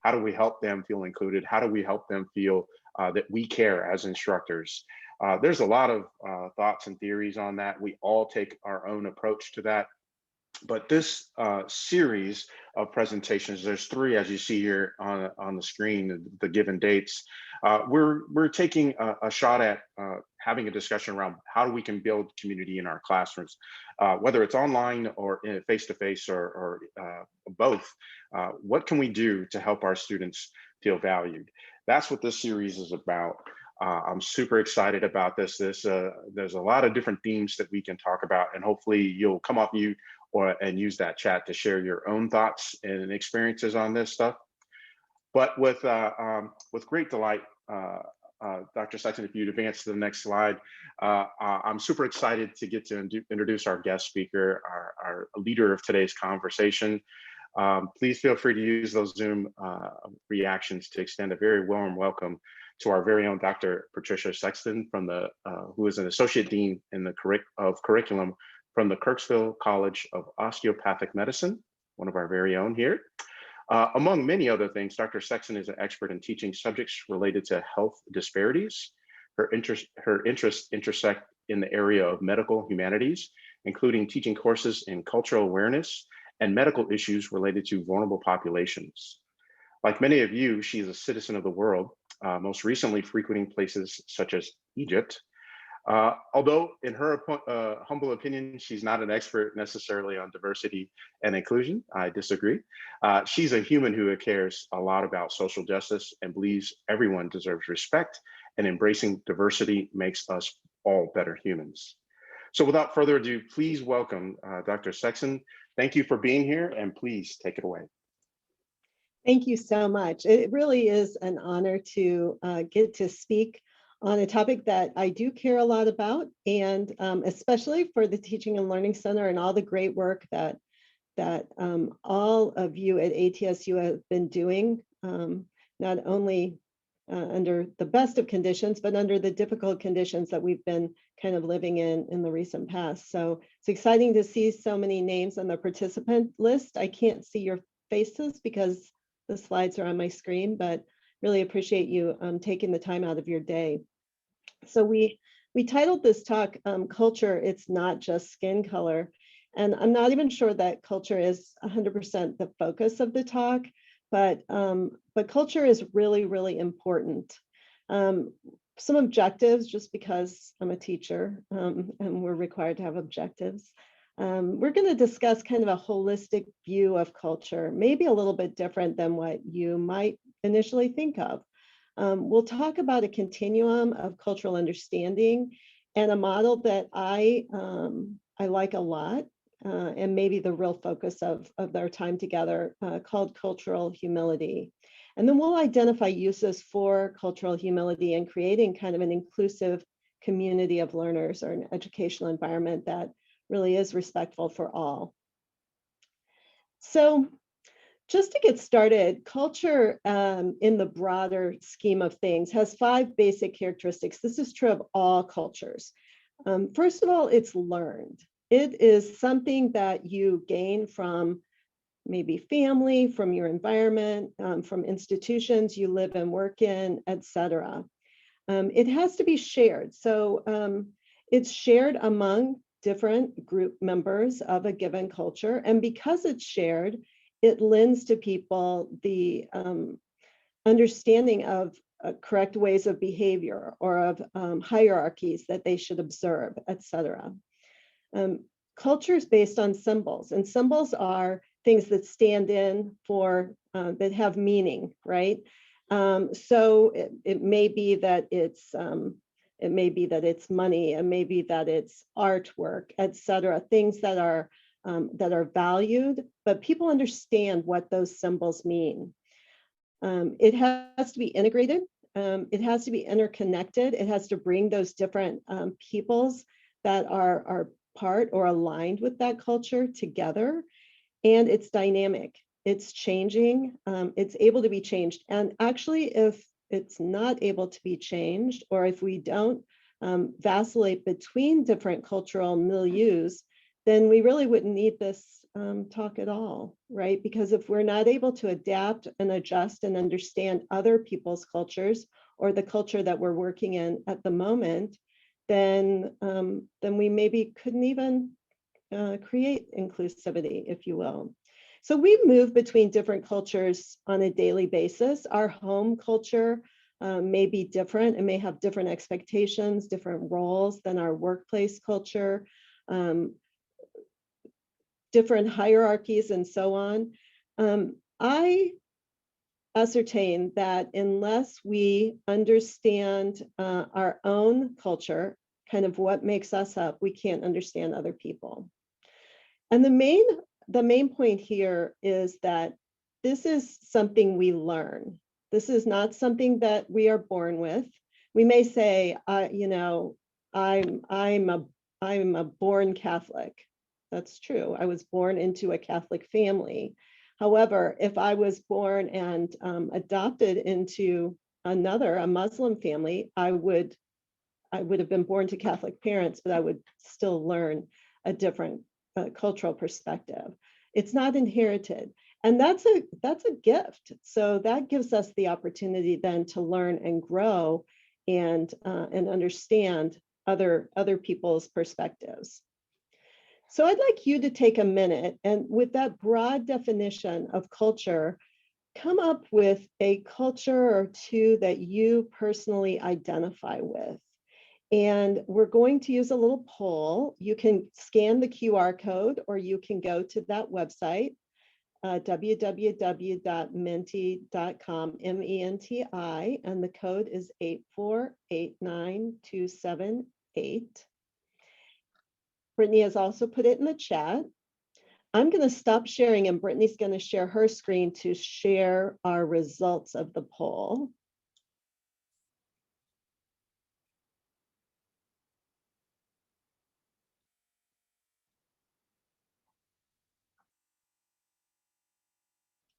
How do we help them feel included? How do we help them feel that we care as instructors? There's a lot of thoughts and theories on that. We all take our own approach to that. But this series of presentations, there's three, as you see here on the screen, the given dates. We're taking a shot at having a discussion around how we can build community in our classrooms, whether it's online or face-to-face or both. What can we do to help our students feel valued? That's what this series is about. I'm super excited about this. There's a lot of different themes that we can talk about, and hopefully you'll come off mute and use that chat to share your own thoughts and experiences on this stuff. But with great delight, Dr. Sexton, if you'd advance to the next slide, I'm super excited to get to introduce our guest speaker, our leader of today's conversation. Please feel free to use those Zoom reactions to extend a very warm welcome to our very own Dr. Patricia Sexton, from who is an associate dean in the curriculum from the Kirksville College of Osteopathic Medicine, one of our very own here. Among many other things, Dr. Sexton is an expert in teaching subjects related to health disparities. Her interests intersect in the area of medical humanities, including teaching courses in cultural awareness and medical issues related to vulnerable populations. Like many of you, she is a citizen of the world, most recently frequenting places such as Egypt. Although in her humble opinion, she's not an expert necessarily on diversity and inclusion, I disagree. She's a human who cares a lot about social justice and believes everyone deserves respect, and embracing diversity makes us all better humans. So without further ado, please welcome Dr. Sexton. Thank you for being here, and please take it away. Thank you so much. It really is an honor to get to speak on a topic that I do care a lot about, and especially for the Teaching and Learning Center and all the great work that all of you at ATSU have been doing, not only under the best of conditions, but under the difficult conditions that we've been kind of living in the recent past. So it's exciting to see so many names on the participant list. I can't see your faces because the slides are on my screen, but really appreciate you taking the time out of your day. So we titled this talk, Culture, It's Not Just Skin Color. And I'm not even sure that culture is 100% the focus of the talk, but culture is really, really important. Some objectives, just because I'm a teacher and we're required to have objectives. We're going to discuss kind of a holistic view of culture, maybe a little bit different than what you might initially think of. We'll talk about a continuum of cultural understanding and a model that I like a lot, and maybe the real focus of their time together, called cultural humility. And then we'll identify uses for cultural humility in creating kind of an inclusive community of learners, or an educational environment that really is respectful for all. So just to get started, culture in the broader scheme of things has 5 basic characteristics. This is true of all cultures. First of all, it's learned. It is something that you gain from maybe family, from your environment, from institutions you live and work in, etc. It has to be shared. So it's shared among different group members of a given culture. And because it's shared, it lends to people the understanding of correct ways of behavior, or of hierarchies that they should observe, etc. Culture is based on symbols, and symbols are things that stand in for, that have meaning, right? So it may be that it's money, and maybe that it's artwork, etc. Things that are valued, but people understand what those symbols mean. It has to be integrated. It has to be interconnected. It has to bring those different peoples that are part or aligned with that culture together. And it's dynamic. It's changing. It's able to be changed. And actually, if it's not able to be changed, or if we don't vacillate between different cultural milieus, then we really wouldn't need this talk at all, right? Because if we're not able to adapt and adjust and understand other people's cultures or the culture that we're working in at the moment, then we maybe couldn't even create inclusivity, if you will. So we move between different cultures on a daily basis. Our home culture may be different and may have different expectations, different roles than our workplace culture, different hierarchies and so on. I ascertain that unless we understand our own culture, kind of what makes us up, we can't understand other people. And the main point here is that this is something we learn. This is not something that we are born with. We may say, you know, I'm a born Catholic. That's true. I was born into a Catholic family. However, if I was born and adopted into a Muslim family, I would have been born to Catholic parents, but I would still learn a different cultural perspective. It's not inherited, and that's a gift. So that gives us the opportunity then to learn and grow and understand other people's perspectives. So I'd like you to take a minute and, with that broad definition of culture, come up with a culture or two that you personally identify with. And we're going to use a little poll. You can scan the QR code, or you can go to that website, www.menti.com, MENTI, and the code is 8489278. Brittany has also put it in the chat. I'm going to stop sharing, and Brittany's going to share her screen to share our results of the poll.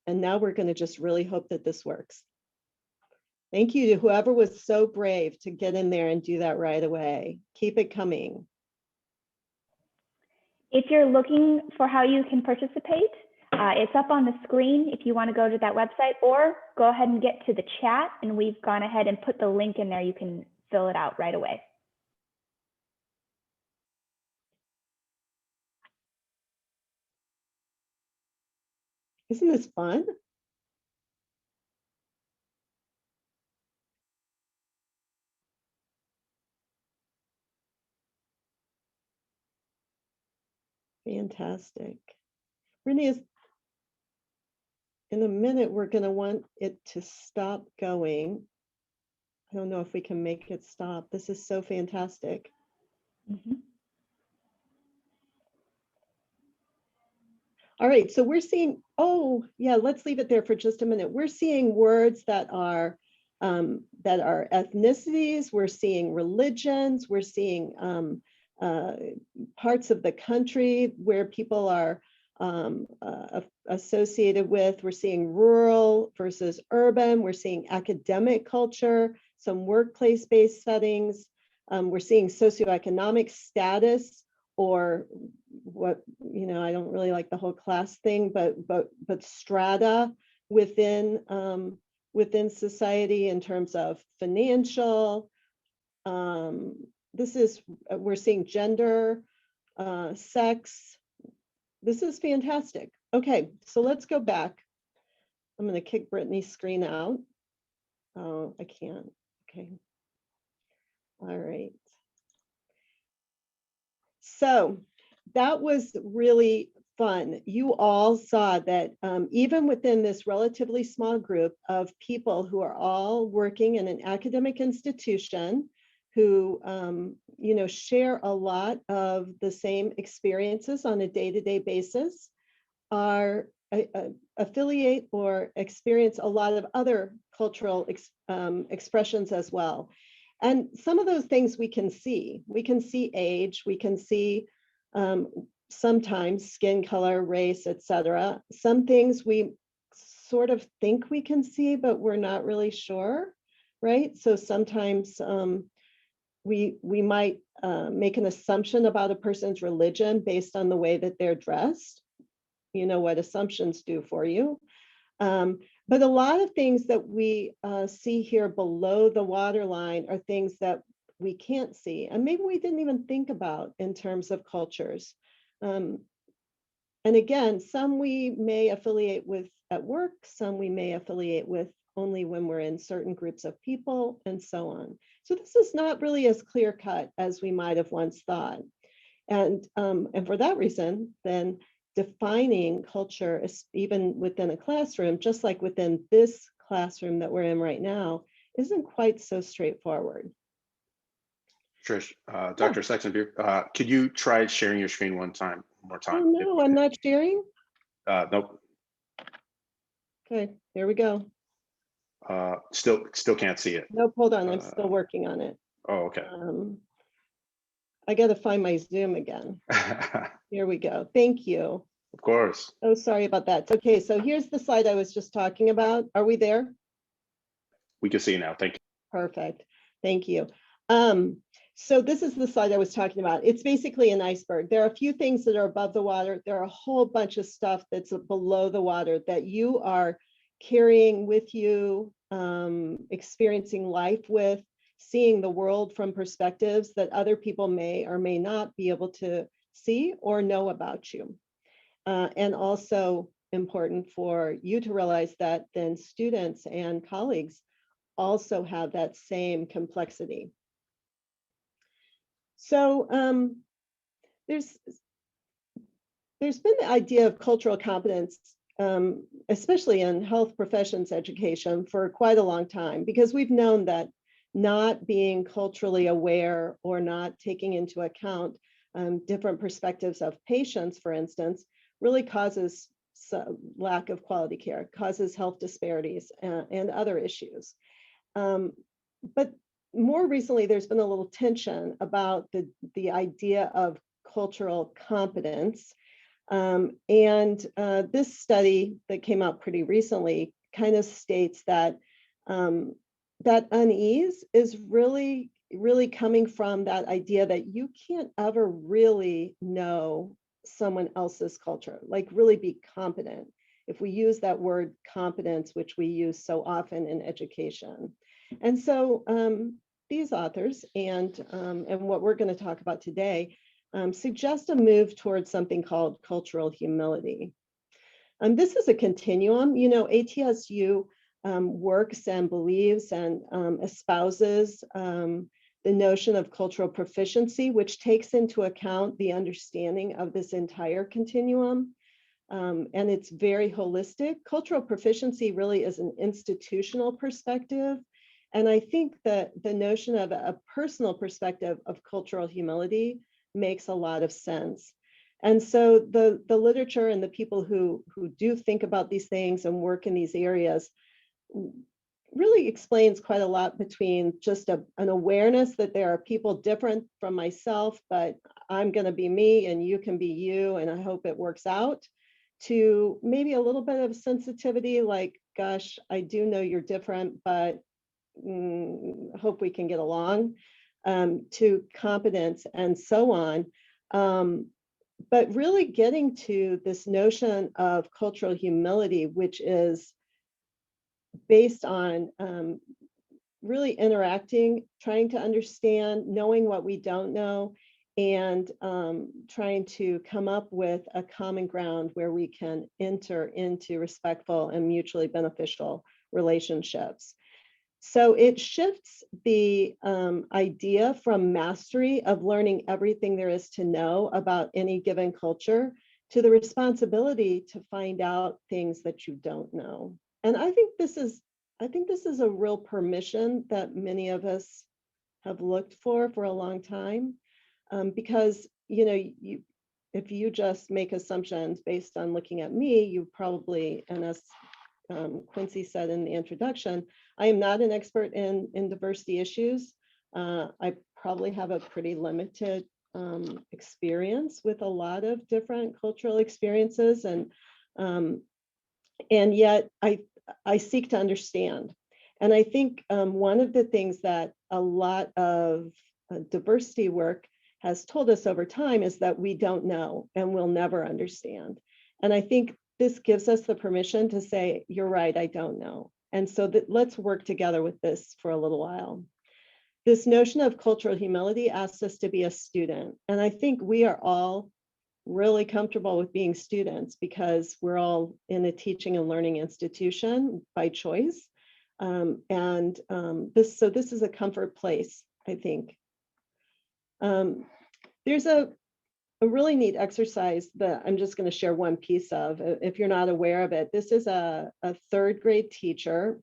And now we're going to just really hope that this works. Thank you to whoever was so brave to get in there and do that right away. Keep it coming. If you're looking for how you can participate, it's up on the screen if you want to go to that website, or go ahead and get to the chat, and we've gone ahead and put the link in there. You can fill it out right away. Isn't this fun? Fantastic. Renee, in a minute, we're going to want it to stop going. I don't know if we can make it stop. This is so fantastic. Mm-hmm. All right, so we're seeing, oh yeah, let's leave it there for just a minute. We're seeing words that are ethnicities, we're seeing religions, we're seeing parts of the country where people are associated with. We're seeing rural versus urban. We're seeing academic culture, some workplace-based settings. We're seeing socioeconomic status, or what, you know, I don't really like the whole class thing, but strata within within society in terms of financial. We're seeing gender, sex. This is fantastic. Okay, so let's go back. I'm going to kick Brittany's screen out. Oh, I can't. Okay. All right. So that was really fun. You all saw that even within this relatively small group of people who are all working in an academic institution, who you know, share a lot of the same experiences on a day-to-day basis, are affiliate or experience a lot of other cultural expressions as well. And some of those things we can see. We can see age, we can see sometimes skin color, race, etc. Some things we sort of think we can see, but we're not really sure, right? So sometimes we might make an assumption about a person's religion based on the way that they're dressed. You know what assumptions do for you. But a lot of things that we see here below the waterline are things that we can't see, and maybe we didn't even think about in terms of cultures. And again, some we may affiliate with at work, some we may affiliate with only when we're in certain groups of people, and so on. So this is not really as clear cut as we might have once thought. And for that reason, then defining culture is even within a classroom, just like within this classroom that we're in right now, isn't quite so straightforward. Trish, Dr. Sexton, could you try sharing your screen one more time? Oh no, I'm not sharing. Nope. Okay, here we go. Still can't see it. Nope, hold on, I'm still working on it. Oh, okay. I got to find my Zoom again. Here we go. Thank you. Of course. Oh, sorry about that. Okay, so here's the slide I was just talking about. Are we there? We can see now. Thank you. Perfect. Thank you. So this is the slide I was talking about. It's basically an iceberg. There are a few things that are above the water. There are a whole bunch of stuff that's below the water that you are carrying with you, experiencing life with, seeing the world from perspectives that other people may or may not be able to see or know about you. And also important for you to realize that then students and colleagues also have that same complexity. So there's been the idea of cultural competence, especially in health professions education, for quite a long time, because we've known that not being culturally aware or not taking into account different perspectives of patients, for instance, really causes lack of quality care, causes health disparities and other issues. But more recently, there's been a little tension about the idea of cultural competence. This study that came out pretty recently kind of states that that unease is really coming from that idea that you can't ever really know someone else's culture, like really be competent. If we use that word competence, which we use so often in education. And so these authors and what we're going to talk about today suggest a move towards something called cultural humility. This is a continuum. You know, ATSU works and believes and espouses the notion of cultural proficiency, which takes into account the understanding of this entire continuum. And it's very holistic. Cultural proficiency really is an institutional perspective. And I think that the notion of a personal perspective of cultural humility makes a lot of sense. And so the literature and the people who do think about these things and work in these areas really explains quite a lot between just an awareness that there are people different from myself, but I'm going to be me and you can be you, and I hope it works out, to maybe a little bit of sensitivity, like, gosh, I do know you're different, but hope we can get along, to competence and so on. But really getting to this notion of cultural humility, which is based on really interacting, trying to understand, knowing what we don't know, and trying to come up with a common ground where we can enter into respectful and mutually beneficial relationships. So it shifts the idea from mastery of learning everything there is to know about any given culture to the responsibility to find out things that you don't know. And I think this is a real permission that many of us have looked for a long time, because if you just make assumptions based on looking at me, you probably, and as Quincy said in the introduction, I am not an expert in diversity issues. I probably have a pretty limited experience with a lot of different cultural experiences, and yet I seek to understand. And I think one of the things that a lot of diversity work has told us over time is that we don't know and we'll never understand. And I think this gives us the permission to say, you're right, I don't know. And so let's work together with this for a little while. This notion of cultural humility asks us to be a student. And I think we are all really comfortable with being students because we're all in a teaching and learning institution by choice. This is a comfort place, I think. There's a really neat exercise that I'm just going to share one piece of. If you're not aware of it, this is a third grade teacher,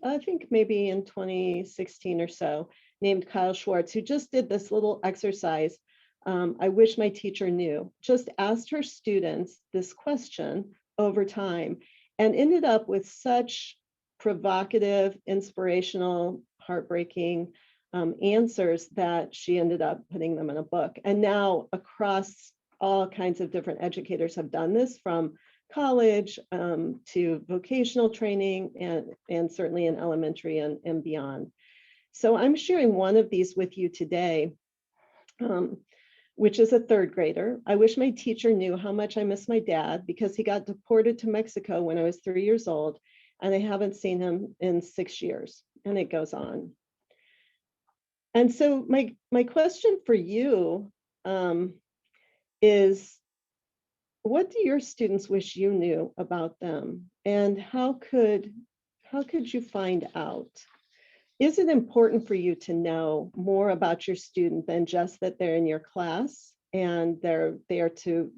I think maybe in 2016 or so, named Kyle Schwartz, who just did this little exercise. I wish my teacher knew, just asked her students this question over time and ended up with such provocative, inspirational, heartbreaking answers that she ended up putting them in a book. And now across all kinds of different educators have done this, from college to vocational training and certainly in elementary and beyond. So I'm sharing one of these with you today, which is a third grader. I wish my teacher knew how much I miss my dad because he got deported to Mexico when I was 3 years old, and I haven't seen him in 6 years, and it goes on. And so my question for you is, what do your students wish you knew about them, and how could you find out? Is it important for you to know more about your student than just that they're in your class and they're there to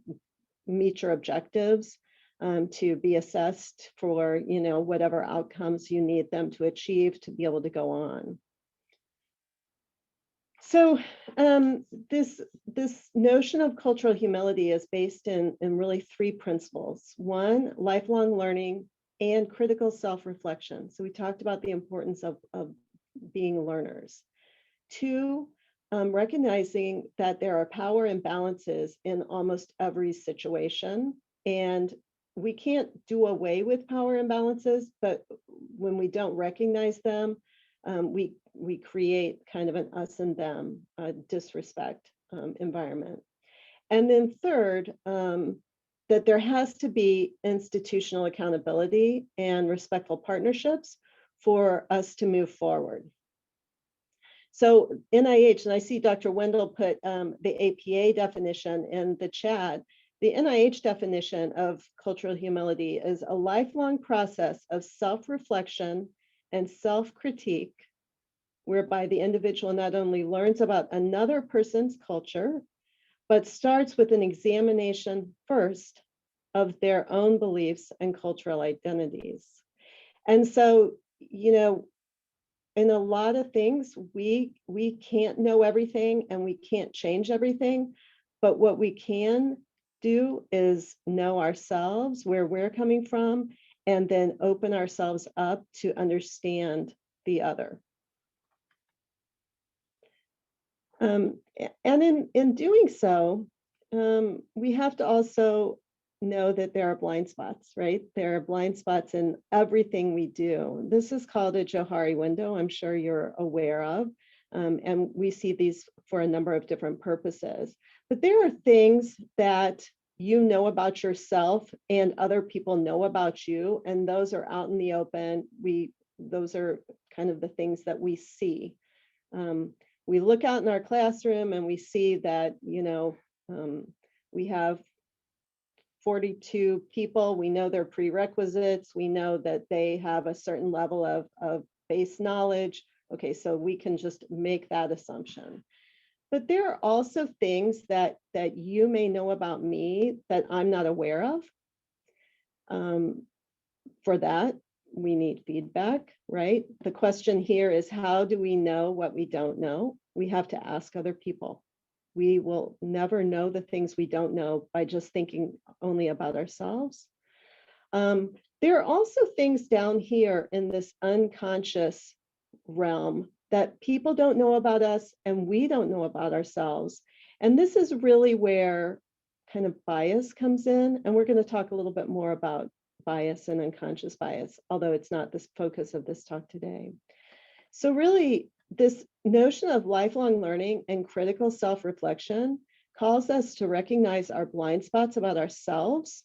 meet your objectives, to be assessed for, whatever outcomes you need them to achieve to be able to go on? So this notion of cultural humility is based in really 3 principles. One, lifelong learning and critical self-reflection. So we talked about the importance of being learners. 2, recognizing that there are power imbalances in almost every situation. And we can't do away with power imbalances, but when we don't recognize them, we create kind of an us and them disrespect environment. And then 3rd, that there has to be institutional accountability and respectful partnerships for us to move forward. So NIH, and I see Dr. Wendell put the APA definition in the chat. The NIH definition of cultural humility is a lifelong process of self-reflection and self-critique, whereby the individual not only learns about another person's culture, but starts with an examination first of their own beliefs and cultural identities. And so, in a lot of things, we can't know everything and we can't change everything, but what we can do is know ourselves, where we're coming from, and then open ourselves up to understand the other. And in doing so, we have to also know that there are blind spots, right? There are blind spots in everything we do. This is called a Johari window, I'm sure you're aware of. And we see these for a number of different purposes. But there are things that you know about yourself and other people know about you, and those are out in the open. Those are kind of the things that we see. We look out in our classroom and we see that, we have 42 people. We know their prerequisites. We know that they have a certain level of base knowledge. Okay, so we can just make that assumption. But there are also things that you may know about me that I'm not aware of. For that, we need feedback, right? The question here is, how do we know what we don't know? We have to ask other people. We will never know the things we don't know by just thinking only about ourselves. There are also things down here in this unconscious realm that people don't know about us and we don't know about ourselves. And this is really where kind of bias comes in. And we're going to talk a little bit more about bias and unconscious bias, although it's not the focus of this talk today. So really, This notion of lifelong learning and critical self-reflection calls us to recognize our blind spots about ourselves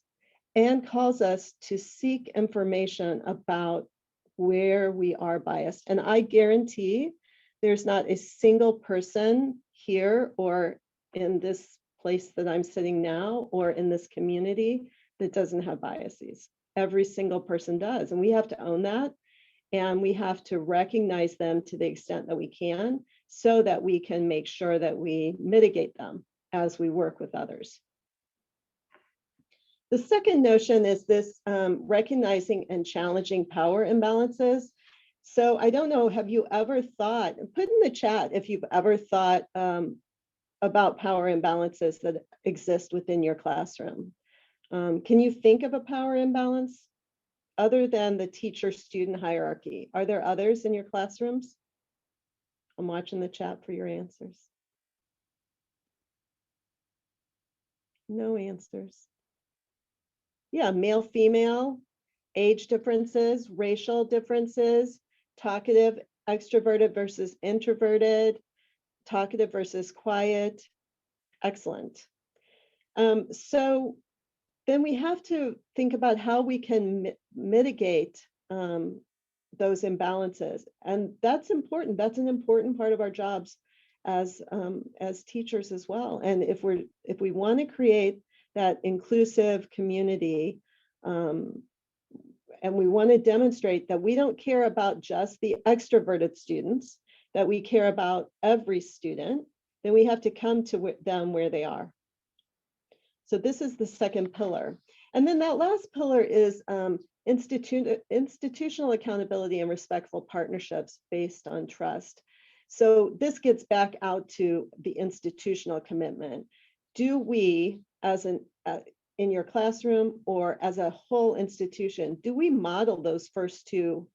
and calls us to seek information about where we are biased. And I guarantee there's not a single person here or in this place that I'm sitting now or in this community that doesn't have biases. Every single person does, and we have to own that. And we have to recognize them to the extent that we can so that we can make sure that we mitigate them as we work with others. The second notion is this recognizing and challenging power imbalances. So I don't know, have you ever thought, put in the chat if you've ever thought about power imbalances that exist within your classroom. Can you think of a power imbalance other than the teacher-student hierarchy? Are there others in your classrooms? I'm watching the chat for your answers. No answers. Yeah, male, female, age differences, racial differences, talkative, extroverted versus introverted, talkative versus quiet. Excellent. So then we have to think about how we can mitigate those imbalances. And that's important. That's an important part of our jobs as teachers as well. And if we want to create that inclusive community, and we want to demonstrate that we don't care about just the extroverted students, that we care about every student, then we have to come to them where they are. So this is the second pillar. And then that last pillar is institutional accountability and respectful partnerships based on trust. So this gets back out to the institutional commitment. Do we, as in your classroom or as a whole institution, do we model those first two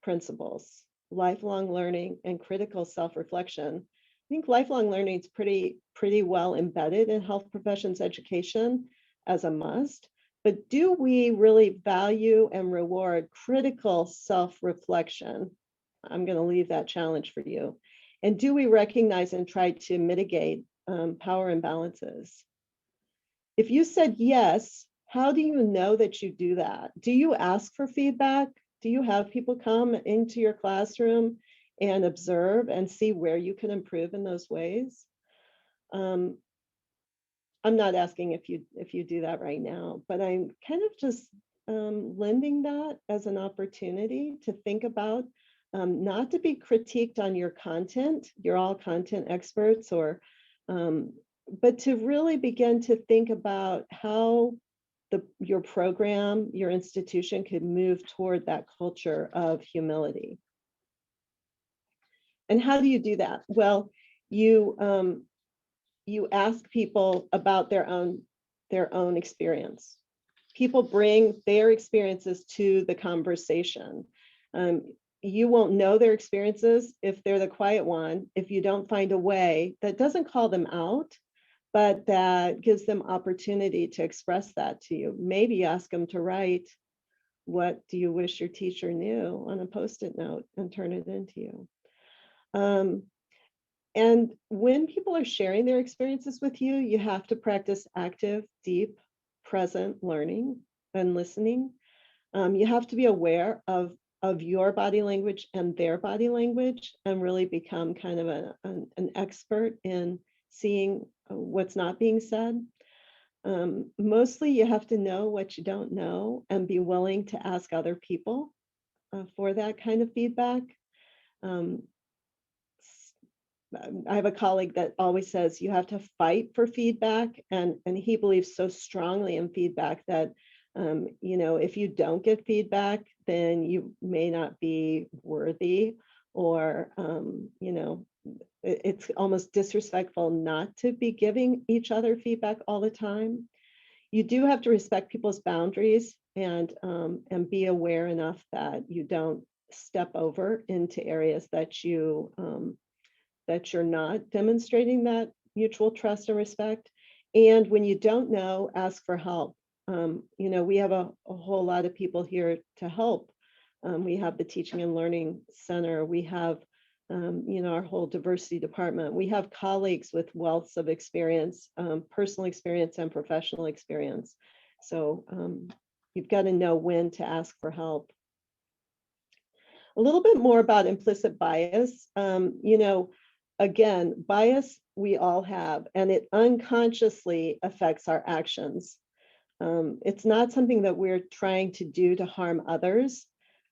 principles, lifelong learning and critical self-reflection? I think lifelong learning is pretty well embedded in health professions education as a must, but do we really value and reward critical self-reflection? I'm going to leave that challenge for you. And do we recognize and try to mitigate power imbalances? If you said yes, how do you know that you do that? Do you ask for feedback? Do you have people come into your classroom and observe and see where you can improve in those ways? I'm not asking if you do that right now, but I'm kind of just lending that as an opportunity to think about, not to be critiqued on your content. You're all content experts, or but to really begin to think about how your program, your institution could move toward that culture of humility. And how do you do that? Well, you ask people about their own experience. People bring their experiences to the conversation. You won't know their experiences if they're the quiet one, if you don't find a way that doesn't call them out, but that gives them opportunity to express that to you. Maybe ask them to write, what do you wish your teacher knew, on a Post-it note and turn it into you. And when people are sharing their experiences with you, you have to practice active, deep, present learning and listening. You have to be aware of your body language and their body language and really become kind of an expert in seeing what's not being said. Mostly you have to know what you don't know and be willing to ask other people for that kind of feedback. I have a colleague that always says you have to fight for feedback, and he believes so strongly in feedback that if you don't get feedback, then you may not be worthy, or it's almost disrespectful not to be giving each other feedback all the time. You do have to respect people's boundaries and be aware enough that you don't step over into areas that you're not demonstrating that mutual trust and respect. And when you don't know, ask for help. We have a whole lot of people here to help. We have the Teaching and Learning Center. We have our whole diversity department. We have colleagues with wealths of experience, personal experience and professional experience. So you've got to know when to ask for help. A little bit more about implicit bias. Again, bias we all have, and it unconsciously affects our actions. It's not something that we're trying to do to harm others.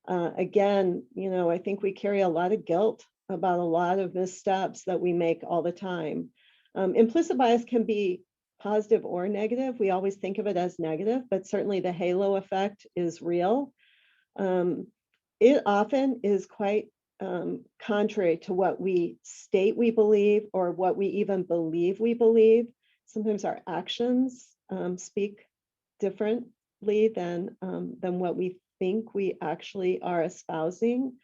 Again, I think we carry a lot of guilt about a lot of missteps that we make all the time. Implicit bias can be positive or negative. We always think of it as negative, but certainly the halo effect is real. It often is quite contrary to what we state we believe or what we even believe we believe. Sometimes our actions speak differently than what we think we actually are espousing.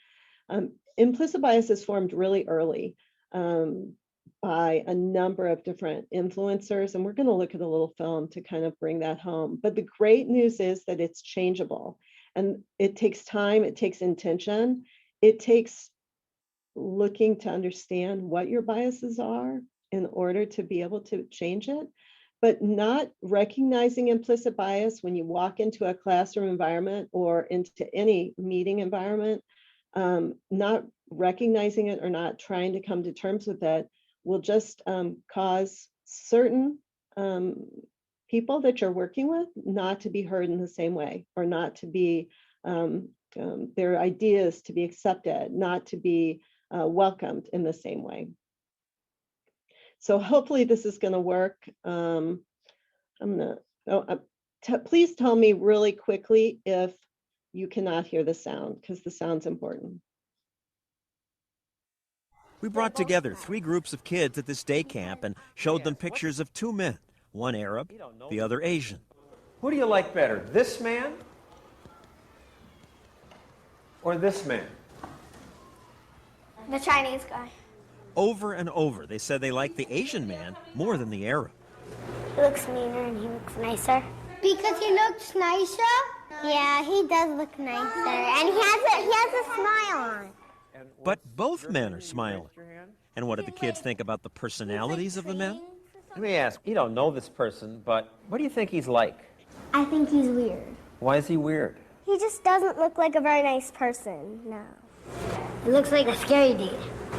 Implicit bias is formed really early by a number of different influencers, and we're going to look at a little film to kind of bring that home. But the great news is that it's changeable, and it takes time, it takes intention, it takes looking to understand what your biases are in order to be able to change it. But not recognizing implicit bias when you walk into a classroom environment or into any meeting environment, not recognizing it or not trying to come to terms with it will just cause certain people that you're working with not to be heard in the same way, or not to be their ideas to be accepted, not to be welcomed in the same way. So hopefully this is going to work. Please tell me really quickly if you cannot hear the sound, because the sound's important. We brought together 3 groups of kids at this day camp and showed them pictures of 2 men, one Arab, the other Asian. Who do you like better, this man or this man? The Chinese guy. Over and over, they said they liked the Asian man more than the Arab. He looks meaner and he looks nicer. Because he looks nicer? Yeah, he does look nicer. And he has a smile on. But both men are smiling. And what did the kids think about the personalities of the men? Let me ask, you don't know this person, but what do you think he's like? I think he's weird. Why is he weird? He just doesn't look like a very nice person, no. He looks like a scary dude.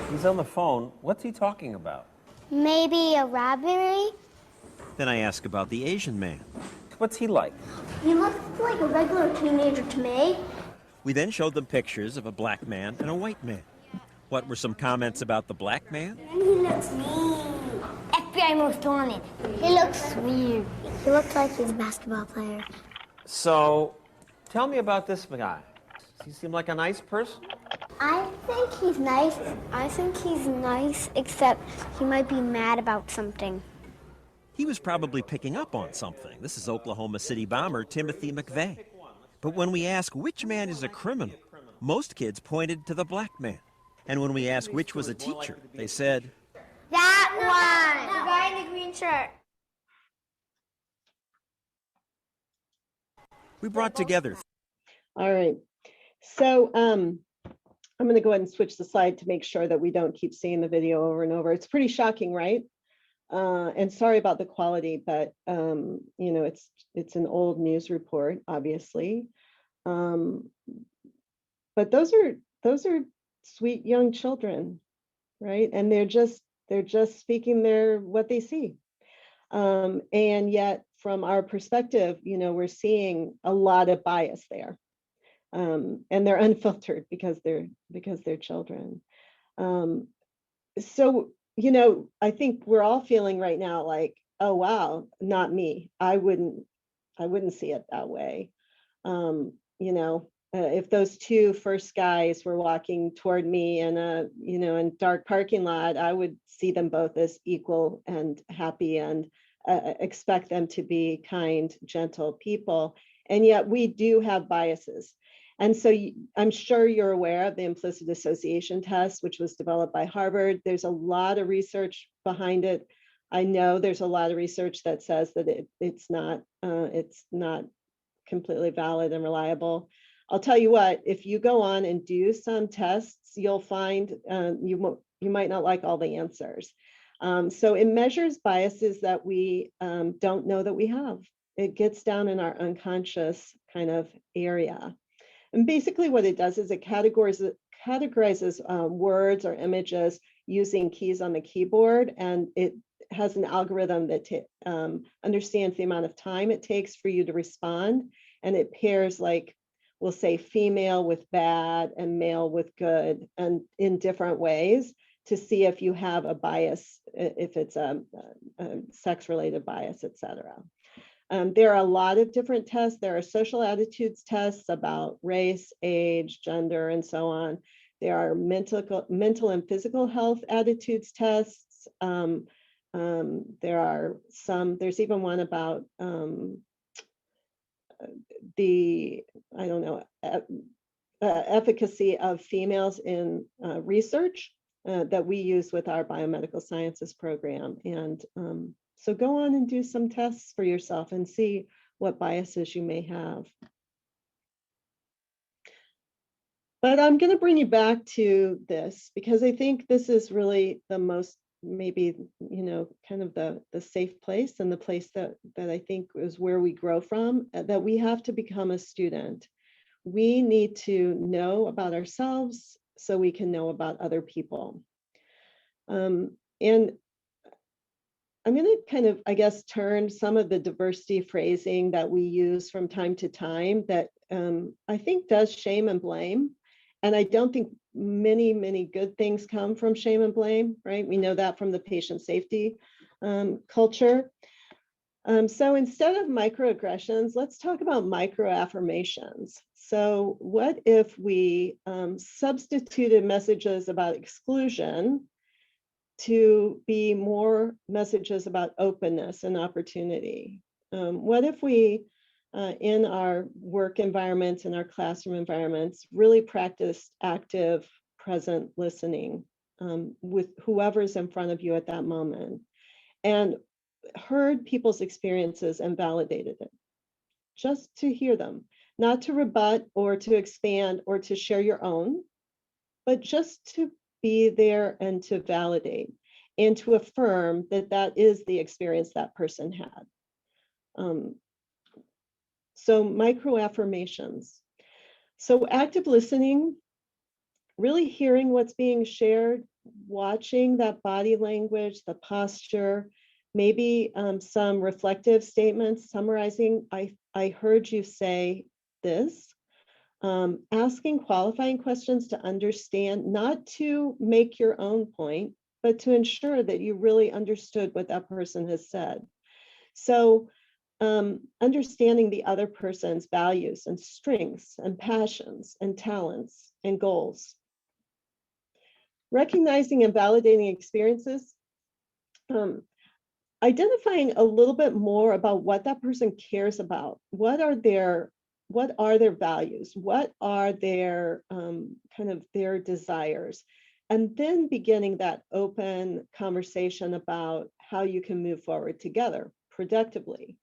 He's on the phone. What's he talking about? Maybe a robbery? Then I ask about the Asian man. What's he like? He looks like a regular teenager to me. We then showed them pictures of a black man and a white man. What were some comments about the black man? He looks mean. FBI most wanted. He looks weird. He looks like he's a basketball player. So, tell me about this guy. Does he seem like a nice person? I think he's nice. I think he's nice, except he might be mad about something. He was probably picking up on something. This is Oklahoma City bomber Timothy McVeigh. But when we ask which man is a criminal, most kids pointed to the black man. And when we asked which was a teacher, they said, That one! The guy in the green shirt. we brought together. All right. So I'm going to go ahead and switch the slide to make sure that we don't keep seeing the video over and over. It's pretty shocking, right? And sorry about the quality, but it's an old news report, obviously. But those are sweet young children, right? And they're just speaking what they see. And yet, from our perspective, we're seeing a lot of bias there, and they're unfiltered because they're children. So I think we're all feeling right now like, oh wow, not me. I wouldn't see it that way. If those 2 first guys were walking toward me in in dark parking lot, I would see them both as equal and happy and expect them to be kind, gentle people. And yet we do have biases. And so I'm sure you're aware of the implicit association test, which was developed by Harvard. There's a lot of research behind it. I know there's a lot of research that says that it's not completely valid and reliable. I'll tell you what, if you go on and do some tests, you'll find you might not like all the answers. So it measures biases that we don't know that we have. It gets down in our unconscious kind of area. And basically what it does is it categorizes words or images using keys on the keyboard, and it has an algorithm that understands the amount of time it takes for you to respond, and it pairs, like, we'll say female with bad and male with good, and in different ways to see if you have a bias, if it's a sex-related bias, etc. There are a lot of different tests. There are social attitudes tests about race, age, gender, and so on. There are mental and physical health attitudes tests. There's even one about efficacy of females in research that we use with our biomedical sciences program. And so go on and do some tests for yourself and see what biases you may have. But I'm going to bring you back to this because I think this is really the most, maybe, kind of the safe place, and the place that I think is where we grow from, that we have to become a student. We need to know about ourselves so we can know about other people. And I'm going to kind of, I guess, turn some of the diversity phrasing that we use from time to time that I think does shame and blame. And I don't think many good things come from shame and blame, right? We know that from the patient safety culture. So instead of microaggressions, let's talk about microaffirmations. So what if we substituted messages about exclusion to be more messages about openness and opportunity? What if we, in our work environments, in our classroom environments, really practice active, present listening with whoever's in front of you at that moment, and heard people's experiences and validated it, just to hear them, not to rebut or to expand or to share your own, but just to be there and to validate and to affirm that that is the experience that person had. So micro affirmations. So active listening, really hearing what's being shared, watching that body language, the posture, maybe some reflective statements summarizing, I heard you say this. Asking qualifying questions to understand, not to make your own point, but to ensure that you really understood what that person has said. So understanding the other person's values and strengths and passions and talents and goals. Recognizing and validating experiences. Identifying a little bit more about what that person cares about. What are their values? What are their kind of their desires? And then beginning that open conversation about how you can move forward together productively.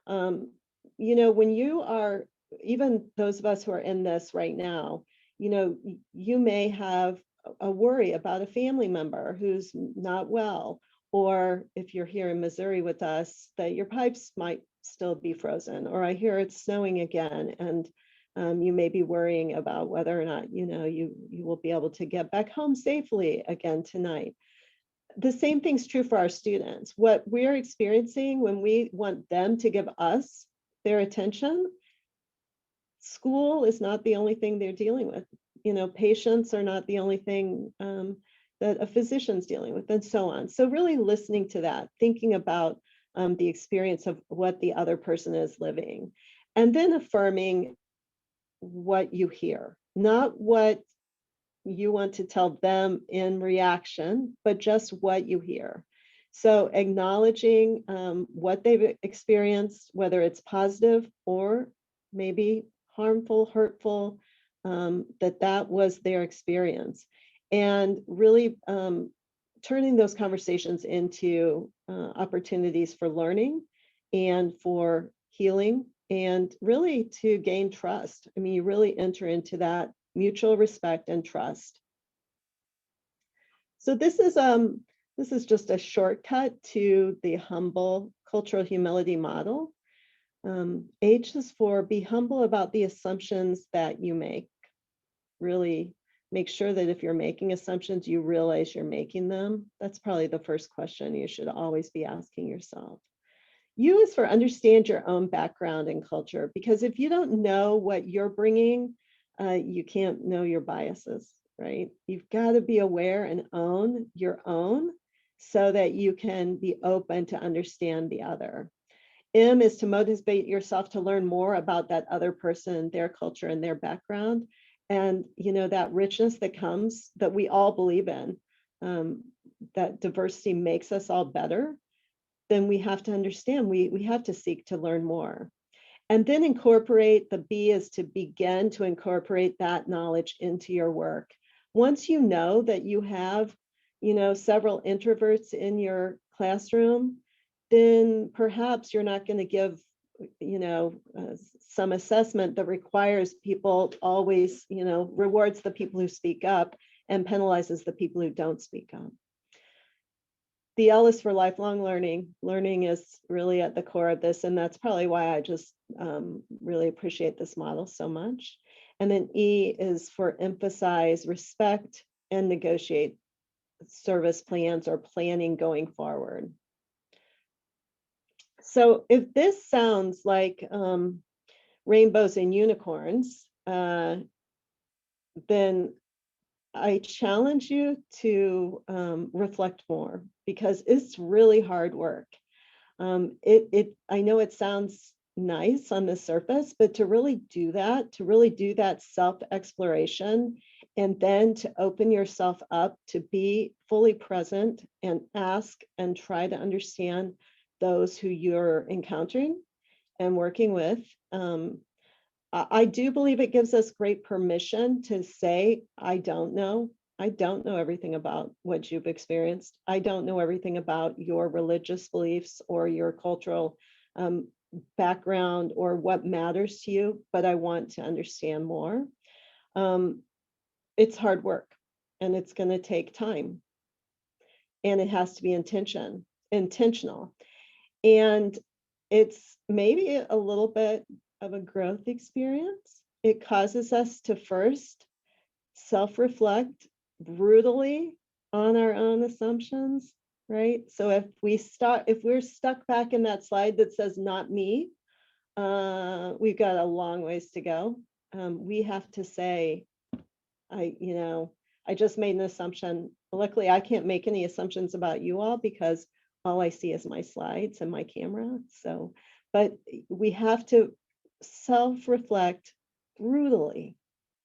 When you are, even those of us who are in this right now, you may have a worry about a family member who's not well, or if you're here in Missouri with us, that your pipes might still be frozen, or I hear it's snowing again, and you may be worrying about whether or not you will be able to get back home safely again tonight. The same thing's true for our students. What we're experiencing when we want them to give us their attention, school is not the only thing they're dealing with. Patients are not the only thing that a physician's dealing with, and so on. So really listening to that, thinking about the experience of what the other person is living, and then affirming what you hear, not what you want to tell them in reaction, but just what you hear. So acknowledging what they've experienced, whether it's positive or maybe harmful, hurtful, that was their experience, and really turning those conversations into opportunities for learning and for healing and really to gain trust. I mean, you really enter into that mutual respect and trust. So this is just a shortcut to the humble cultural humility model. H is for be humble about the assumptions that you make. Really make sure that if you're making assumptions, you realize you're making them. That's probably the first question you should always be asking yourself. U is for understand your own background and culture, because if you don't know what you're bringing, you can't know your biases, right? You've got to be aware and own your own so that you can be open to understand the other. M is to motivate yourself to learn more about that other person, their culture and their background. And, you know, that richness that comes, that we all believe in, that diversity makes us all better, then we have to understand, we have to seek to learn more. And then incorporate, the B is to begin to incorporate that knowledge into your work. Once you know that you have, you know, several introverts in your classroom, then perhaps you're not going to give, you know, some assessment that requires people always, you know, rewards the people who speak up and penalizes the people who don't speak up. The L is for lifelong learning. Learning is really at the core of this, and that's probably why I just really appreciate this model so much. And then E is for emphasize, respect, and negotiate service plans or planning going forward. So if this sounds like rainbows and unicorns, then I challenge you to reflect more, because it's really hard work. I know it sounds nice on the surface, but to really do that self-exploration, and then to open yourself up to be fully present and ask and try to understand those who you're encountering and working with. I do believe it gives us great permission to say, I don't know everything about what you've experienced. I don't know everything about your religious beliefs or your cultural background or what matters to you, but I want to understand more. It's hard work, and it's going to take time, and it has to be intentional. And it's maybe a little bit of a growth experience. It causes us to first self-reflect brutally on our own assumptions, right? So if we're stuck back in that slide that says not me, we've got a long ways to go. We have to say, I just made an assumption. Luckily, I can't make any assumptions about you all because all I see is my slides and my camera. So, but we have to self-reflect brutally,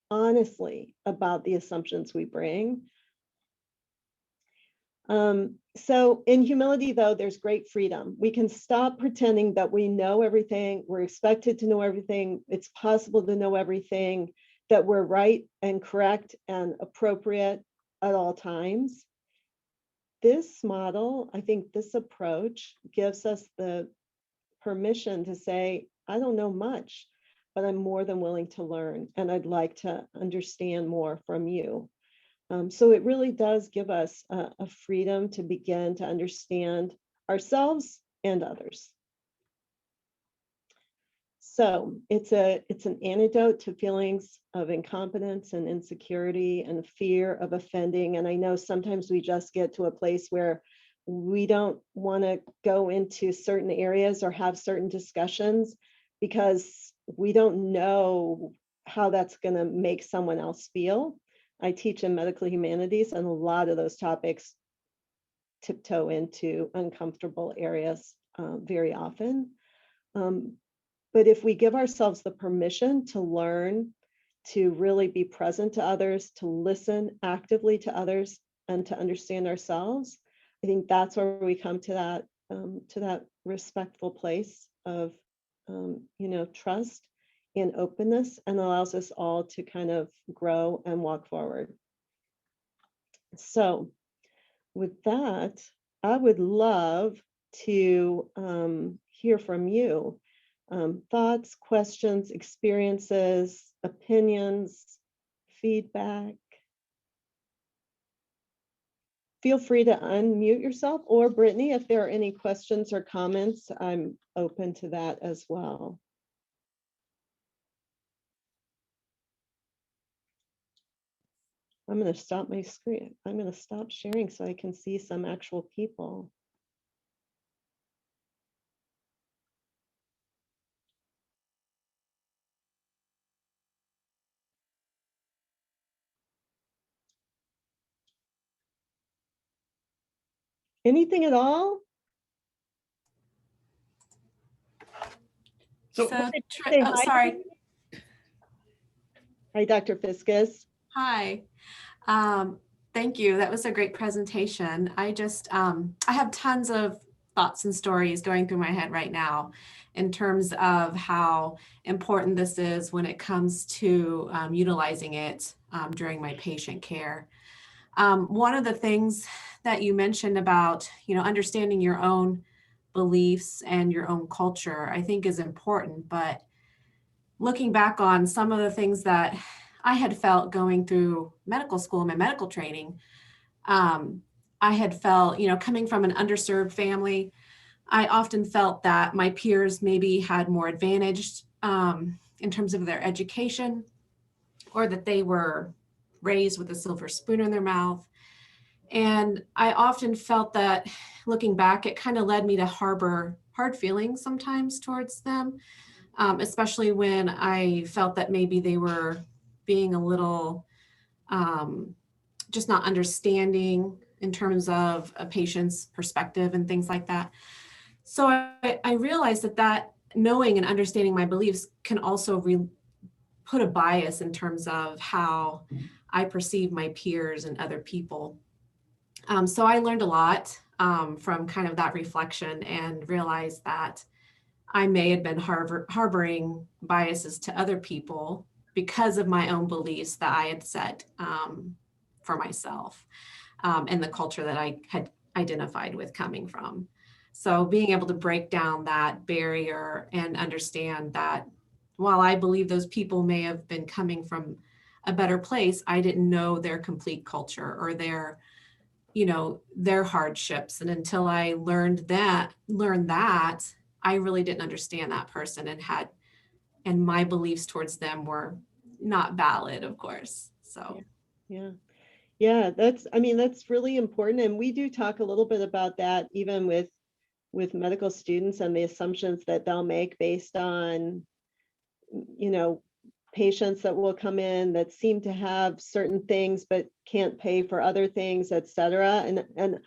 honestly, about the assumptions we bring. So in humility, though, there's great freedom. We can stop pretending that we know everything. We're expected to know everything. It's possible to know everything, that we're right and correct and appropriate at all times. This model, I think this approach gives us the permission to say, I don't know much, but I'm more than willing to learn, and I'd like to understand more from you. So it really does give us a freedom to begin to understand ourselves and others. So it's an antidote to feelings of incompetence and insecurity and fear of offending. And I know sometimes we just get to a place where we don't want to go into certain areas or have certain discussions because we don't know how that's going to make someone else feel. I teach in medical humanities, and a lot of those topics tiptoe into uncomfortable areas very often. But if we give ourselves the permission to learn, to really be present to others, to listen actively to others, and to understand ourselves, I think that's where we come to that respectful place of trust and openness, and allows us all to kind of grow and walk forward. So with that, I would love to hear from you. thoughts, questions, experiences, opinions, feedback. Feel free to unmute yourself, or Brittany, if there are any questions or comments, I'm open to that as well. I'm going to stop my screen. I'm going to stop sharing so I can see some actual people. Anything at all? So, Say oh, hi. sorry. Hi, Dr. Fiscus. Hi. Thank you. That was a great presentation. I have tons of thoughts and stories going through my head right now in terms of how important this is when it comes to utilizing it during my patient care. One of the things that you mentioned about, understanding your own beliefs and your own culture, I think is important. But looking back on some of the things that I had felt going through medical school, my medical training, I had felt, coming from an underserved family, I often felt that my peers maybe had more advantage in terms of their education, or that they were raised with a silver spoon in their mouth. And I often felt that, looking back, it kind of led me to harbor hard feelings sometimes towards them, especially when I felt that maybe they were being a little just not understanding in terms of a patient's perspective and things like that. So I realized that knowing and understanding my beliefs can also put a bias in terms of how I perceive my peers and other people. So I learned a lot from kind of that reflection, and realized that I may have been harboring biases to other people because of my own beliefs that I had set for myself, and the culture that I had identified with coming from. So being able to break down that barrier and understand that while I believe those people may have been coming from a better place, I didn't know their complete culture or their hardships. And until I learned that, I really didn't understand that person, and my beliefs towards them were not valid, of course. So Yeah, that's really important. And we do talk a little bit about that, even with medical students, and the assumptions that they'll make based on, patients that will come in that seem to have certain things but can't pay for other things, et cetera. And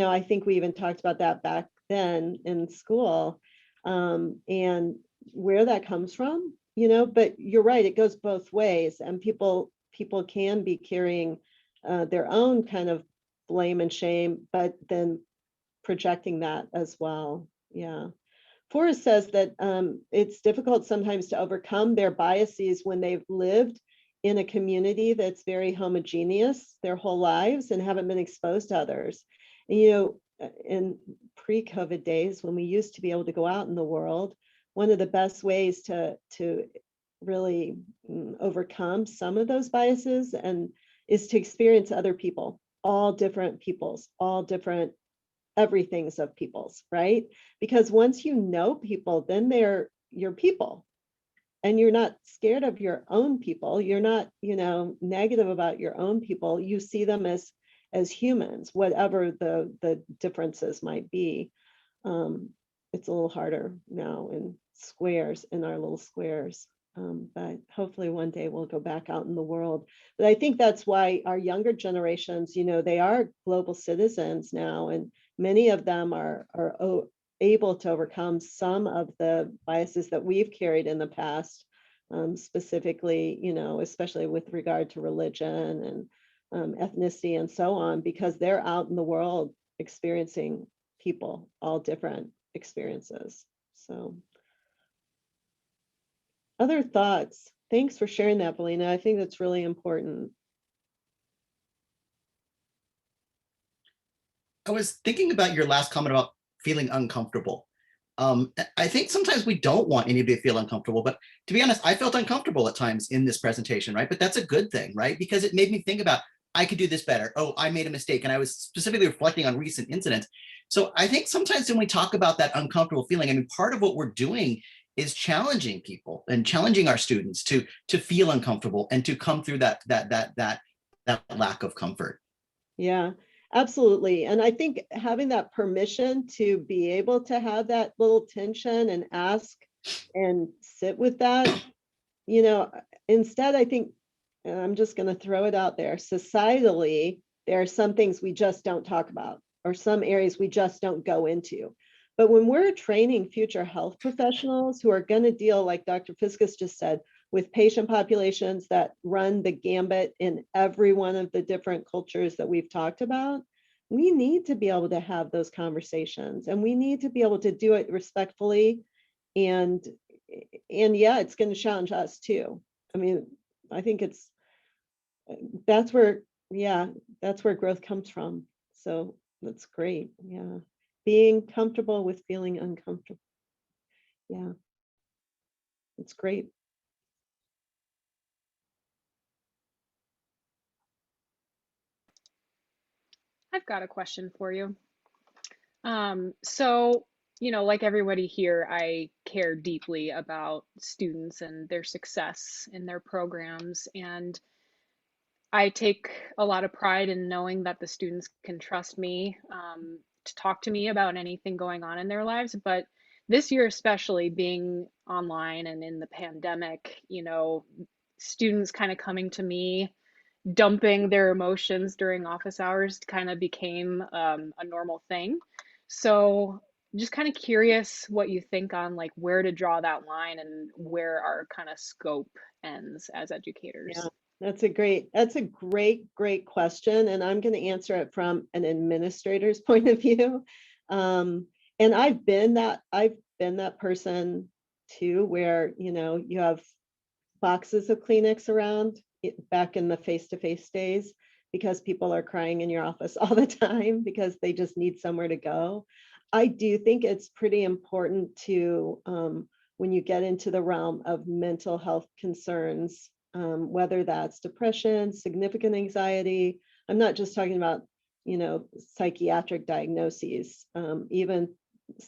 I think we even talked about that back then in school, and where that comes from, but you're right, it goes both ways, and people can be carrying their own kind of blame and shame, but then projecting that as well. Yeah. Forrest says that it's difficult sometimes to overcome their biases when they've lived in a community that's very homogeneous their whole lives and haven't been exposed to others. And, in pre-COVID days, when we used to be able to go out in the world, one of the best ways to really overcome some of those biases is to experience other people, all different peoples, all different everything's of people's, right? Because once you know people, then they're your people, and you're not scared of your own people. You're not, negative about your own people. You see them as humans, whatever the differences might be. It's a little harder now in our little squares. But hopefully one day we'll go back out in the world. But I think that's why our younger generations, they are global citizens now, and many of them are able to overcome some of the biases that we've carried in the past, specifically, especially with regard to religion and ethnicity and so on, because they're out in the world experiencing people, all different experiences. So other thoughts? Thanks for sharing that, Belina. I think that's really important. I was thinking about your last comment about feeling uncomfortable. I think sometimes we don't want anybody to feel uncomfortable, but to be honest, I felt uncomfortable at times in this presentation, right? But that's a good thing, right? Because it made me think about, I could do this better. Oh, I made a mistake. And I was specifically reflecting on recent incidents. So I think sometimes when we talk about that uncomfortable feeling, I mean, part of what we're doing is challenging people and challenging our students to feel uncomfortable and to come through that lack of comfort. Yeah, absolutely. And I think having that permission to be able to have that little tension and ask and sit with that, you know, instead, I think, and I'm just going to throw it out there, societally, there are some things we just don't talk about, or some areas we just don't go into. But when we're training future health professionals who are going to deal, like Dr. Fiskus just said, with patient populations that run the gambit in every one of the different cultures that we've talked about, we need to be able to have those conversations, and we need to be able to do it respectfully. And yeah, it's going to challenge us too. I mean, I think that's where growth comes from. So that's great. Yeah. Being comfortable with feeling uncomfortable. Yeah. It's great. I've got a question for you. So, like everybody here, I care deeply about students and their success in their programs. And I take a lot of pride in knowing that the students can trust me to talk to me about anything going on in their lives. But this year, especially being online and in the pandemic, students kind of coming to me, dumping their emotions during office hours kind of became a normal thing. So just kind of curious what you think on like where to draw that line and where our kind of scope ends as educators. Yeah, that's a great question. And I'm going to answer it from an administrator's point of view. And I've been that person too, where, you have boxes of Kleenex around back in the face-to-face days, because people are crying in your office all the time because they just need somewhere to go. I do think it's pretty important to, when you get into the realm of mental health concerns, whether that's depression, significant anxiety, I'm not just talking about, psychiatric diagnoses, even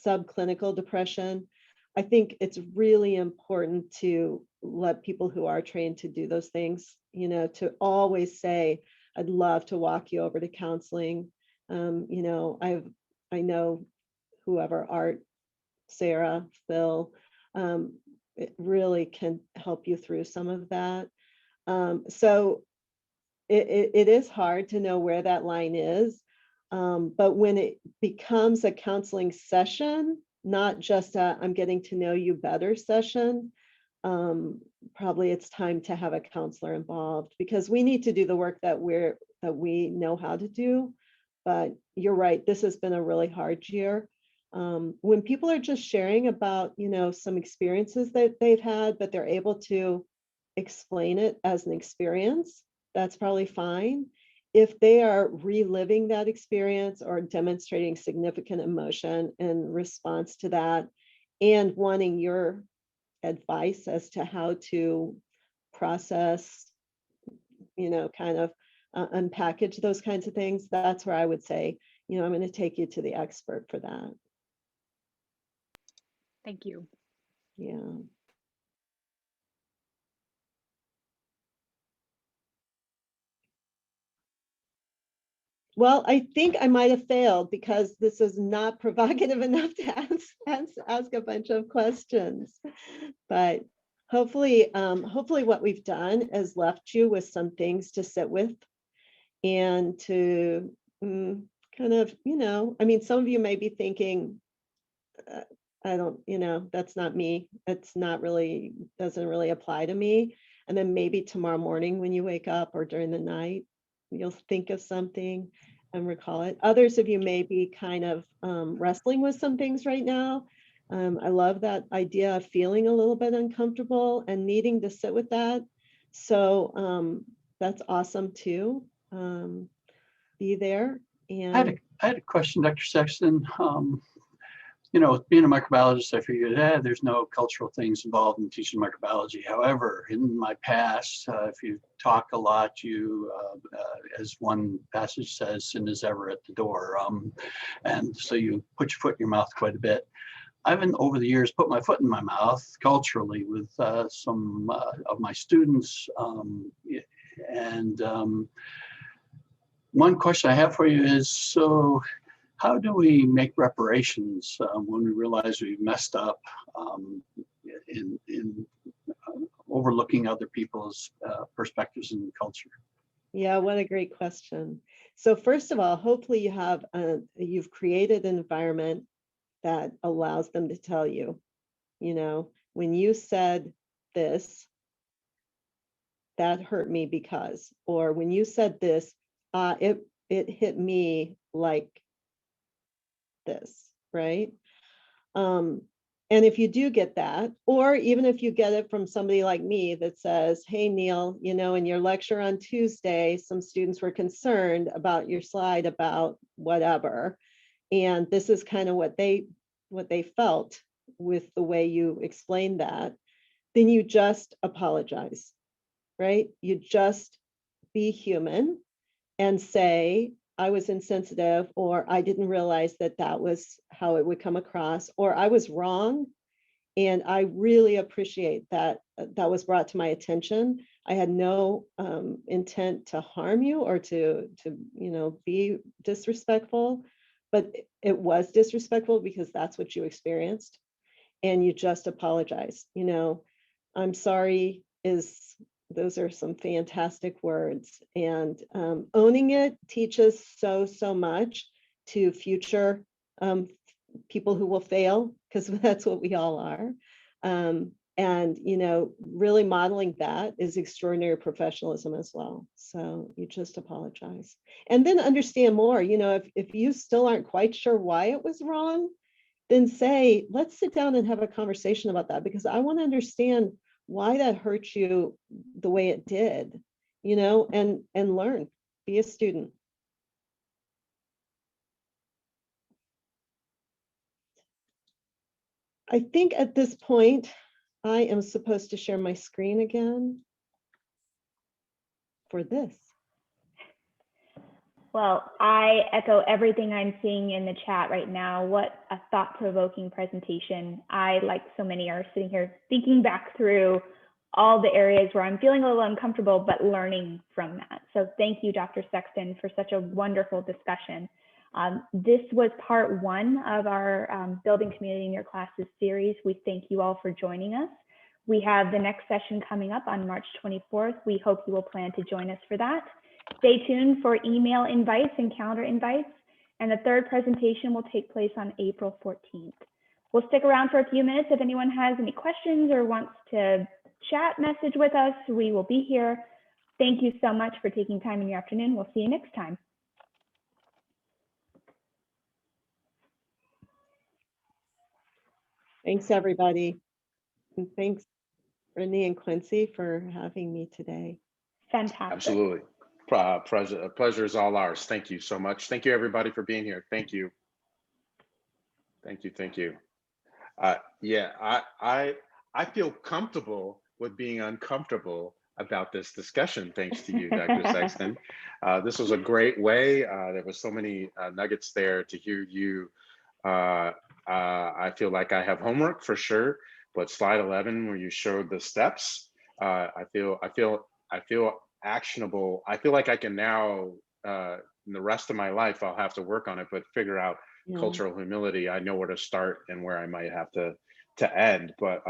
subclinical depression. I think it's really important to let people who are trained to do those things, to always say, I'd love to walk you over to counseling. I know whoever, Art, Sarah, Phil, it really can help you through some of that. So it is hard to know where that line is. But when it becomes a counseling session, not just a I'm getting to know you better session, probably it's time to have a counselor involved, because we need to do the work that we know how to do. But you're right, this has been a really hard year. When people are just sharing about, some experiences that they've had, but they're able to explain it as an experience, that's probably fine. If they are reliving that experience or demonstrating significant emotion in response to that and wanting your advice as to how to process, kind of unpackage those kinds of things, that's where I would say, I'm going to take you to the expert for that. Thank you. Yeah. Well, I think I might have failed because this is not provocative enough to ask a bunch of questions. But hopefully what we've done is left you with some things to sit with and to kind of, some of you may be thinking, I don't, that's not me. It's not really, doesn't really apply to me. And then maybe tomorrow morning when you wake up or during the night, you'll think of something and recall it. Others of you may be kind of wrestling with some things right now. I love that idea of feeling a little bit uncomfortable and needing to sit with that. So that's awesome too. Be there. And I had a question, Dr. Sexton. being a microbiologist, I figured, there's no cultural things involved in teaching microbiology. However, in my past, if you talk a lot, you, as one passage says, sin is ever at the door. And so you put your foot in your mouth quite a bit. I've been, over the years, put my foot in my mouth culturally with some of my students. One question I have for you is, so how do we make reparations when we realize we've messed up in overlooking other people's perspectives and culture? Yeah, what a great question. So first of all, hopefully you've created an environment that allows them to tell you, when you said this, that hurt me because, or when you said this, it hit me like this, right? And if you do get that, or even if you get it from somebody like me that says, hey, Neil, in your lecture on Tuesday, some students were concerned about your slide about whatever. And this is kind of what they felt with the way you explained that, then you just apologize, right? You just be human and say, I was insensitive, or I didn't realize that was how it would come across, or I was wrong. And I really appreciate that was brought to my attention. I had no intent to harm you or to be disrespectful, but it was disrespectful because that's what you experienced. And you just apologize. I'm sorry those are some fantastic words, and owning it teaches so much to future people who will fail, because that's what we all are. And really modeling that is extraordinary professionalism as well. So you just apologize and then understand more. If you still aren't quite sure why it was wrong, then say, let's sit down and have a conversation about that, because I want to understand why that hurt you the way it did, and learn, be a student. I think at this point, I am supposed to share my screen again for this. Well, I echo everything I'm seeing in the chat right now. What a thought-provoking presentation. I, like so many, are sitting here thinking back through all the areas where I'm feeling a little uncomfortable, but learning from that. So thank you, Dr. Sexton, for such a wonderful discussion. This was part one of our Building Community in Your Classes series. We thank you all for joining us. We have the next session coming up on March 24th. We hope you will plan to join us for that. Stay tuned for email invites and calendar invites. And the third presentation will take place on April 14th. We'll stick around for a few minutes. If anyone has any questions or wants to chat, message with us, we will be here. Thank you so much for taking time in your afternoon. We'll see you next time. Thanks, everybody. And thanks, Renee and Quincy, for having me today. Fantastic. Absolutely. Pleasure is all ours. Thank you so much. Thank you, everybody, for being here. Thank you. Thank you. Thank you. Yeah, I feel comfortable with being uncomfortable about this discussion, thanks to you, Dr. Sexton. This was a great way. There was so many nuggets there to hear you. I feel like I have homework for sure, but slide 11, where you showed the steps, I feel actionable. I feel like I can now, in the rest of my life, I'll have to work on it, but figure out cultural humility. I know where to start and where I might have to end. But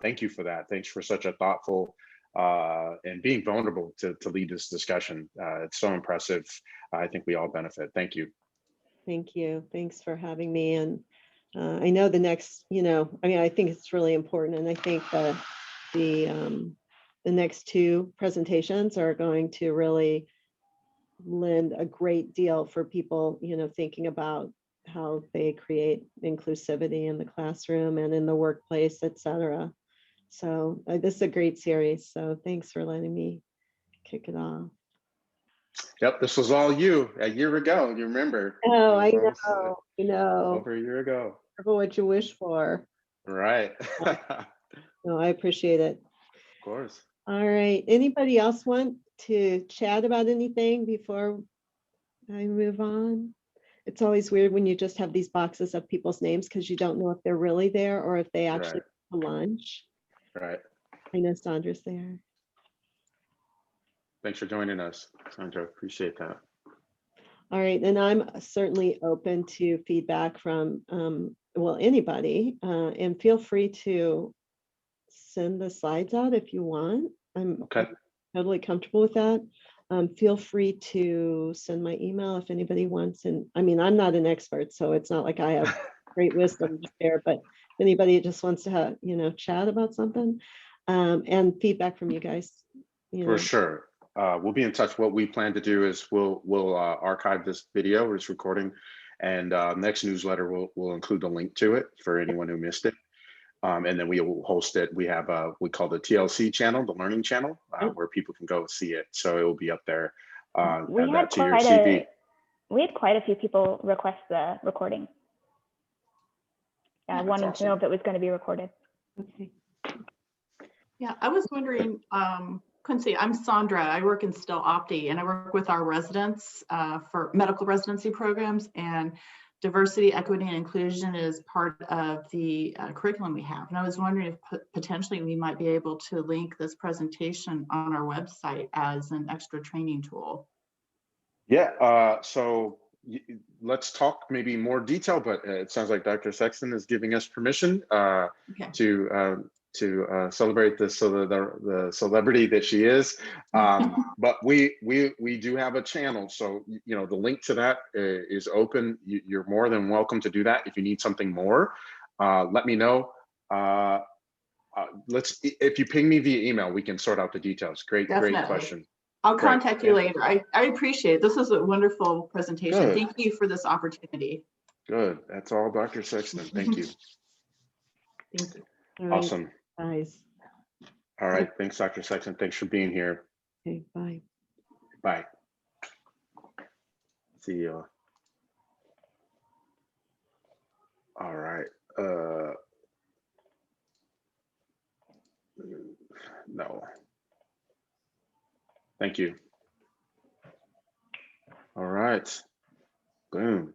thank you for that. Thanks for such a thoughtful and being vulnerable to lead this discussion. It's so impressive. I think we all benefit. Thank you. Thank you. Thanks for having me. And I know the next, I think it's really important. And I think that the next two presentations are going to really lend a great deal for people, thinking about how they create inclusivity in the classroom and in the workplace, et cetera. So this is a great series. So thanks for letting me kick it off. Yep, this was all you a year ago. You remember? Oh, I know. Over a year ago. Careful what you wish for. Right. Of No, I appreciate it. course. All right. Anybody else want to chat about anything before I move on? It's always weird when you just have these boxes of people's names because you don't know if they're really there or if they actually Right. go to lunch. Right. I know Sandra's there. Thanks for joining us, Sandra. Appreciate that. All right, and I'm certainly open to feedback from, well, anybody, and feel free to send the slides out if you want. I'm Okay. totally comfortable with that. Feel free to send my email if anybody wants. And I mean, I'm not an expert, so it's not like I have great wisdom to share, but if anybody just wants to have, chat about something, and feedback from you guys, For sure. We'll be in touch. What we plan to do is we'll archive this video, this recording, and next newsletter will include a link to it for anyone who missed it. And then we will host it. We have we call the TLC channel, the learning channel, where people can go see it. So it will be up there. Add that to your CV. We had quite a few people request the recording. Wanting to know if it was going to be recorded. Okay. Yeah, I was wondering, Quincy, I'm Sandra. I work in Still Opti, and I work with our residents for medical residency programs, and diversity, equity, and inclusion is part of the curriculum we have. And I was wondering if potentially we might be able to link this presentation on our website as an extra training tool. Yeah, so let's talk maybe more detail, but it sounds like Dr. Sexton is giving us permission to celebrate the celebrity that she is. But we do have a channel, so the link to that is open. You're more than welcome to do that. If you need something more, let me know. If you ping me via email, we can sort out the details. Great question. I'll contact you later. I appreciate it. This is a wonderful presentation. Good. Thank you for this opportunity. Good. That's all, Dr. Sexton. Thank you. Thank you. All right, Awesome. guys. All right. Thanks, Dr. Sexton. Thanks for being here. Okay, bye. Bye. See you. All right. No. Thank you. All right. Boom.